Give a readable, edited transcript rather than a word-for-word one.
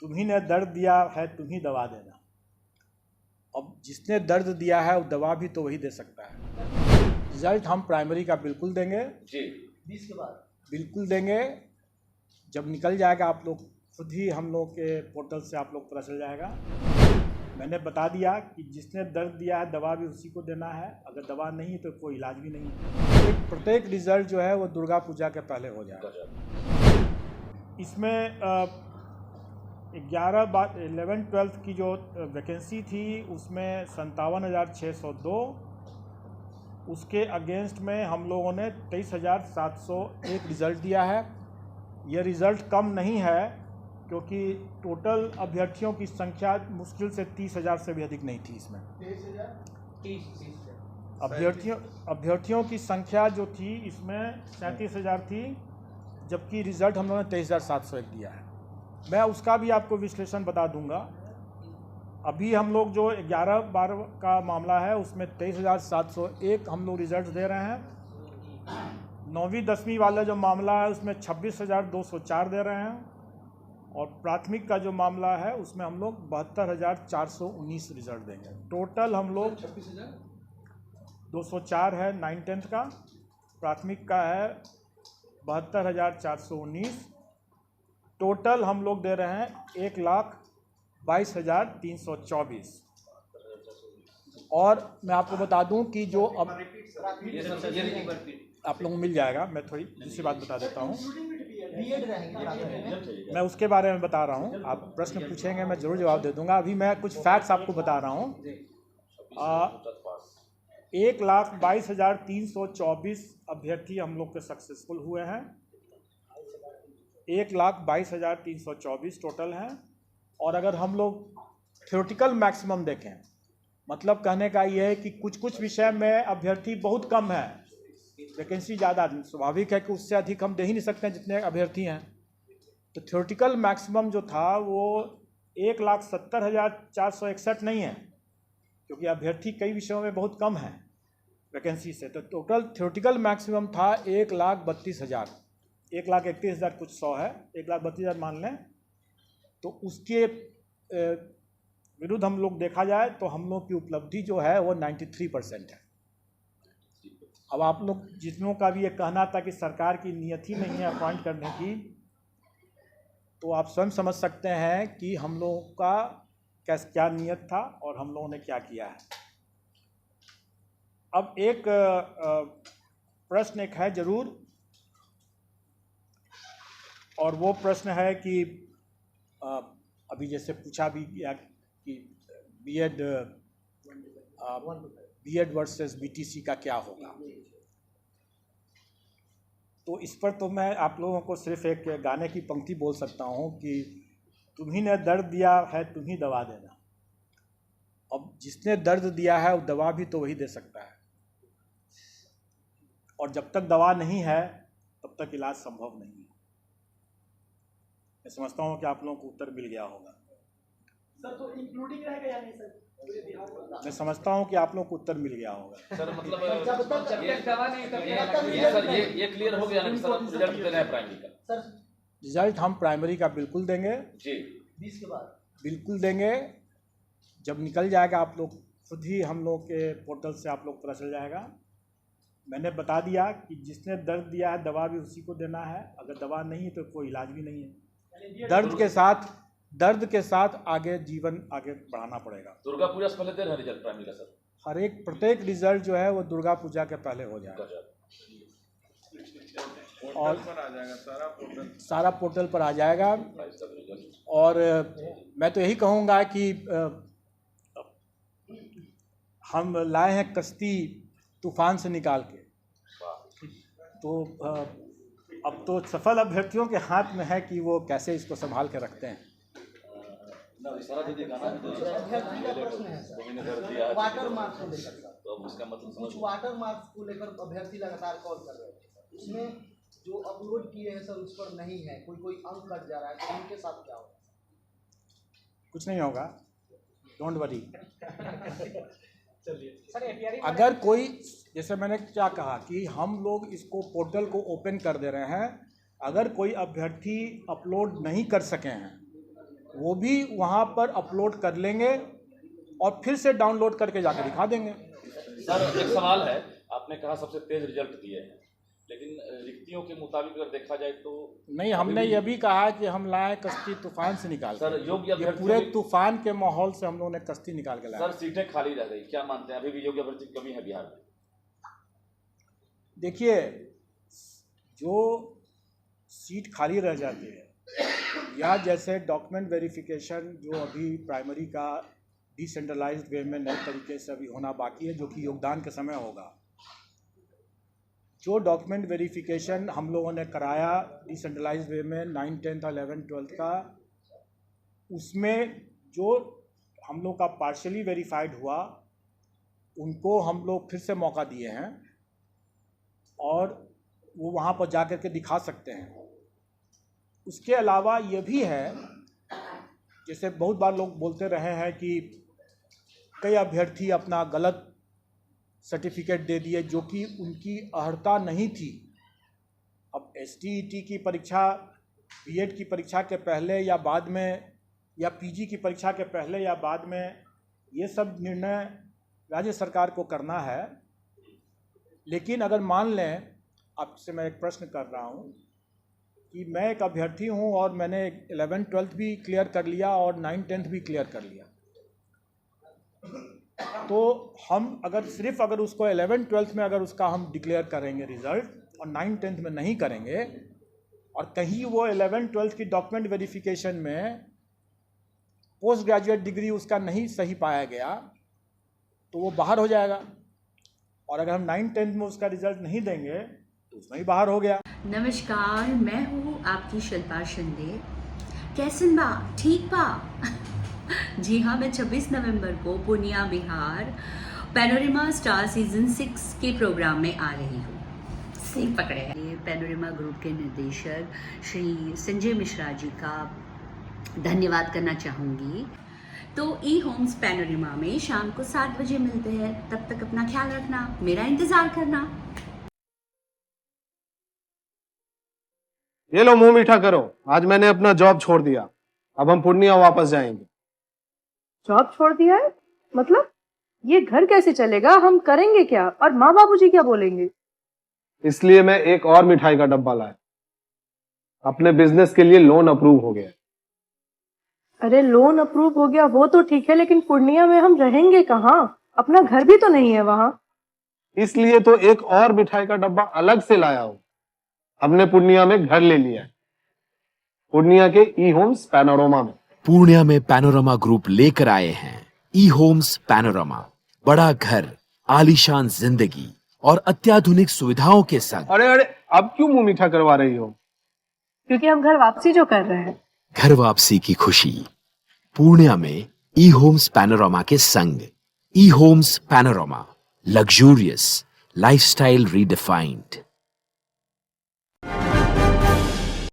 तुम्ही ने दर्द दिया है, तुम ही दवा देना। अब जिसने दर्द दिया है वो दवा भी तो वही दे सकता है। रिजल्ट हम प्राइमरी का बिल्कुल देंगे जी, 20 के बाद बिल्कुल देंगे। जब निकल जाएगा आप लोग खुद ही हम लोग के पोर्टल से आप लोग पता चल जाएगा। मैंने बता दिया कि जिसने दर्द दिया है दवा भी उसी को देना है, अगर दवा नहीं है तो कोई इलाज भी नहीं है। प्रत्येक रिजल्ट जो है वो दुर्गा पूजा के पहले हो जाएगा। इसमें 11-12 की जो वैकेंसी थी उसमें 57,602, उसके अगेंस्ट में हम लोगों ने 23,701 रिज़ल्ट दिया है। यह रिज़ल्ट कम नहीं है क्योंकि टोटल अभ्यर्थियों की संख्या मुश्किल से 30,000 से भी अधिक नहीं थी। इसमें 30,000 अभ्यर्थियों की संख्या जो थी इसमें 37,000 थी, जबकि रिज़ल्ट हम लोगों ने 23,701 दिया है। मैं उसका भी आपको विश्लेषण बता दूंगा। अभी हम लोग जो 11-12 का मामला है उसमें 23,701 हम लोग रिज़ल्ट दे रहे हैं। 9वीं-10वीं वाला जो मामला है उसमें 26,204 दे रहे हैं, और प्राथमिक का जो मामला है उसमें हम लोग 72,419 रिज़ल्ट देंगे। टोटल हम लोग 204 है 9-10 का, प्राथमिक का है 72,419। टोटल हम लोग दे रहे हैं 1,22,324। और मैं आपको बता दूं कि जो अब आप लोगों को मिल जाएगा, मैं थोड़ी दूसरी बात बता देता हूं। मैं उसके बारे में बता रहा हूं, आप प्रश्न पूछेंगे मैं जरूर जवाब दे दूंगा। अभी मैं कुछ फैक्ट्स आपको बता रहा हूं। 1,22,324 अभ्यर्थी हम लोग के सक्सेसफुल हुए हैं। 1,22,324 टोटल हैं। और अगर हम लोग थ्योरेटिकल मैक्सिमम देखें, मतलब कहने का ये है कि कुछ कुछ विषय में अभ्यर्थी बहुत कम है, वैकेंसी ज़्यादा, स्वाभाविक है कि उससे अधिक हम दे ही नहीं सकते हैं जितने अभ्यर्थी हैं। तो थ्योरेटिकल मैक्सिमम जो था वो 1,70,461 नहीं है, क्योंकि अभ्यर्थी कई विषयों में बहुत कम है वैकेंसी से। तो टोटल थ्योरेटिकल मैक्सिमम था 1,32,000, 1,31,000 कुछ 100 है, 1,32,000 मान लें। तो उसके विरुद्ध हम लोग देखा जाए तो हम लोग की उपलब्धि जो है वो 93% है। अब आप लोग जितनों का भी ये कहना था कि सरकार की नियत ही नहीं है अपॉइंट करने की, तो आप स्वयं समझ सकते हैं कि हम लोगों का क्या नियत था और हम लोगों ने क्या किया है। अब एक प्रश्न एक है जरूर, और वो प्रश्न है कि अभी जैसे पूछा भी गया कि बीएड वर्सेस बीटीसी का क्या होगा। तो इस पर तो मैं आप लोगों को सिर्फ एक गाने की पंक्ति बोल सकता हूँ कि तुम्ही ने दर्द दिया है, तुम ही दवा देना। अब जिसने दर्द दिया है वो दवा भी तो वही दे सकता है, और जब तक दवा नहीं है तब तक इलाज संभव नहीं है। मैं समझता हूँ कि आप लोगों को उत्तर मिल गया होगा। सर तो इंक्लूडिंग रहेगा या नहीं सर? मैं समझता हूँ कि आप लोगों को उत्तर मिल गया होगा। सर मतलब जब तक दवा नहीं ये क्लियर हो गया ना सर, रिजल्ट देना है प्राइमरी का। सर रिजल्ट हम प्राइमरी का बिल्कुल देंगे जी, 20 के बाद बिल्कुल देंगे। जब निकल जाएगा आप लोग खुद ही हम लोग के पोर्टल से आप लोग पता चल जाएगा। मैंने बता दिया कि जिसने दर्द दिया है दवा भी उसी को देना है, अगर दवा नहीं है तो कोई इलाज भी नहीं है। दर्द के साथ आगे जीवन आगे बढ़ाना पड़ेगा। दुर्गा पूजा से पहले दे रहे हैं रिजल्ट प्राइमरी का सर? प्रत्येक रिजल्ट जो है वो दुर्गा पूजा के पहले हो जाएगा, और सारा पोर्टल पर आ जाएगा। और मैं तो यही कहूँगा कि हम लाए हैं कश्ती तूफान से निकाल के, तो अब तो सफल अभ्यर्थियों के हाथ में है कि वो कैसे इसको संभाल के रखते हैं। अभ्यर्थी का प्रश्न है सर, वाटर मार्क्स को लेकर। तो उसका मतलब कुछ वाटर मार्क्स को लेकर अभ्यर्थी लगातार कॉल कर रहे हैं, उसमें जो अपलोड किए हैं सर उस पर नहीं है, कोई अंक कट जा रहा है, तो उनके साथ क्या होगा? कुछ नहीं होगा, डोंट वरी। चलिए अगर कोई, जैसे मैंने क्या कहा कि हम लोग इसको पोर्टल को ओपन कर दे रहे हैं, अगर कोई अभ्यर्थी अपलोड नहीं कर सके हैं वो भी वहाँ पर अपलोड कर लेंगे और फिर से डाउनलोड करके जाकर दिखा देंगे। सर एक सवाल है, आपने कहा सबसे तेज रिजल्ट दिए हैं, लेकिन रिक्तियों के मुताबिक अगर देखा जाए तो नहीं, हमने ये भी कहा कि हम लाए कश्ती तूफान से निकाल सर योग्य ये अभ्यर्थी पूरे तूफान के माहौल से हम लोगों ने कश्ती निकाल के लाया। सर सीटें खाली रह गई, क्या मानते हैं अभी भी योग्य अभ्यर्थी की कमी है बिहार में? देखिए, जो सीट खाली रह जाती है या जैसे डॉक्यूमेंट वेरिफिकेशन जो अभी प्राइमरी का डिसेंट्रलाइज्ड वे में नए तरीके से अभी होना बाकी है, जो कि योगदान के समय होगा। जो डॉक्यूमेंट वेरिफिकेशन हम लोगों ने कराया डिसेंट्रलाइज्ड वे में 9th 10th 11th 12th का, उसमें जो हम लोग का पार्शली वेरीफाइड हुआ उनको हम लोग फिर से मौका दिए हैं और वो वहाँ पर जा कर के दिखा सकते हैं। उसके अलावा ये भी है, जैसे बहुत बार लोग बोलते रहे हैं कि कई अभ्यर्थी अपना गलत सर्टिफिकेट दे दिए जो कि उनकी अर्हता नहीं थी। अब STET की परीक्षा B.Ed की परीक्षा के पहले या बाद में या PG की परीक्षा के पहले या बाद में, ये सब निर्णय राज्य सरकार को करना है। लेकिन अगर मान लें, आपसे मैं एक प्रश्न कर रहा हूँ कि मैं एक अभ्यर्थी हूँ और मैंने 11th 12th भी क्लियर कर लिया और 9th 10th भी क्लियर कर लिया, तो हम अगर उसको 11th 12th में अगर उसका हम डिक्लेयर करेंगे रिज़ल्ट और 9th 10th में नहीं करेंगे और कहीं वो 11th 12th की डॉक्यूमेंट वेरिफिकेशन में पोस्ट ग्रेजुएट डिग्री उसका नहीं सही पाया गया तो वो बाहर हो जाएगा, और अगर हम 9th 10th में उसका रिजल्ट नहीं देंगे तो उसमें ही बाहर हो गया। नमस्कार, मैं हूँ आपकी शिल्पा शिंदे। कैसन बा? ठीक बा? जी हाँ, मैं 26 नवंबर को Purnia Bihar panorama star season 6 के प्रोग्राम में आ रही हूँ। सीट पकड़े हैं। ये पैनोरमा ग्रुप के निर्देशक श्री संजय मिश्रा जी का धन्यवाद करना चाहूँगी। तो ई होम्स पैनोरमा में शाम को 7 बजे मिलते हैं। तब तक अपना ख्याल रखना, मेरा इंतज़ार करना। ये लो मुंह मीठा करो, आज मैंने अपना जॉब छोड़ दिया, अब हम पूर्णिया वापस जाएंगे। जॉब छोड़ दिया है? मतलब ये घर कैसे चलेगा? हम करेंगे क्या? और माँ बाबूजी क्या बोलेंगे? इसलिए मैं एक और मिठाई का डब्बा लाया। अपने बिजनेस के लिए लोन अप्रूव हो गया। अरे लोन अप्रूव हो गया वो तो ठीक है, लेकिन पूर्णिया में हम रहेंगे कहाँ? अपना घर भी तो नहीं है वहाँ। इसलिए तो एक और मिठाई का डब्बा अलग से लाया हूँ। हमने पूर्णिया में घर ले लिया है, पूर्णिया के ई होम्स पैनोरमा में। पूर्णिया में पैनोरमा ग्रुप लेकर आए हैं ई होम्स पैनोरमा। बड़ा घर, आलीशान जिंदगी और अत्याधुनिक सुविधाओं के संग। अरे अरे, अब क्यों मुंह मीठा करवा रही हो? क्योंकि हम घर वापसी जो कर रहे हैं। घर वापसी की खुशी पूर्णिया में ई होम्स पैनोरमा के संग। ई Homes Panorama, luxurious lifestyle redefined.